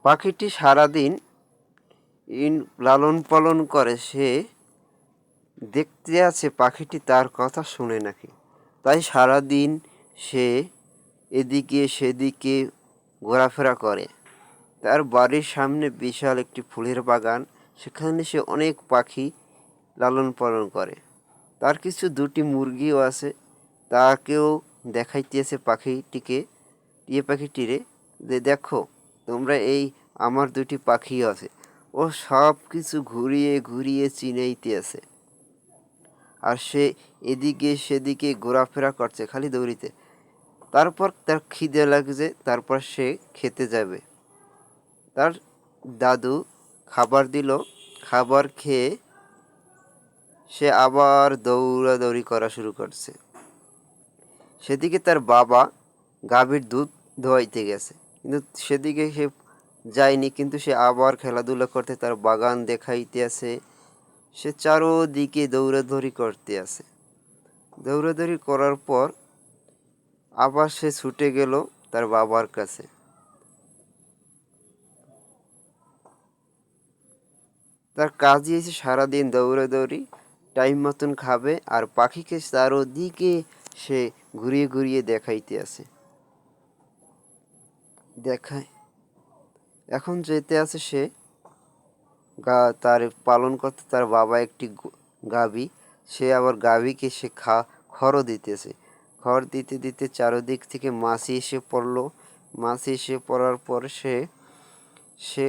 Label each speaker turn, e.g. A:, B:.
A: পাখিটি সারাদিন লালন পালন করে। সে দেখতে আছে পাখিটি তার কথা শুনে নাকি। তাই সারাদিন সে এদিকে সেদিকে ঘোরাফেরা করে। তার বাড়ির সামনে বিশাল একটি ফুলের বাগান, সেখানে সে অনেক পাখি লালন পালন করে। তার কিছু দুটি মুরগিও আছে, তাকেও দেখাইতেছে পাখিটিকে, টিয়া পাখিটিরে, যে দেখো তোমরা এই আমার দুটি পাখি আছে। ও সব কিছু ঘুরিয়ে ঘুরিয়ে চিনাইতে আছে। আর সে এদিকে সেদিকে ঘোরাফেরা করছে খালি দৌড়িতে। তারপর তার খিদে লাগছে, তারপর সে খেতে যাবে। তার দাদু খাবার দিল, খাবার খেয়ে সে আবার দৌড়াদৌড়ি করা শুরু করছে। সেদিকে তার বাবা গাভীর দুধ দোয়াইতে গেছে, কিন্তু সেদিকে সে যায়নি, কিন্তু সে আবার খেলাধুলা করতে তার বাগান দেখাইতে আছে। সে চারোদিকে দৌড়াদৌড়ি করতে আছে। দৌড়াদৌড়ি করার পর আবার সে ছুটে গেল তার বাবার কাছে। তার কাজই হয়েছে সারাদিন দৌড়াদৌড়ি, টাইম মতন খাবে আর পাখিকে চারোদিকে সে ঘুরিয়ে ঘুরিয়ে দেখাইতে আছে। দেখায় এখন যেতে আছে সে তার পালন করতে তার বাবা একটি গাভী। সে আবার গাভীকে সে খড়ও দিতেছে। খড় দিতে দিতে চারোদিক থেকে মাছি এসে পড়লো। মাছি এসে পড়ার পর সে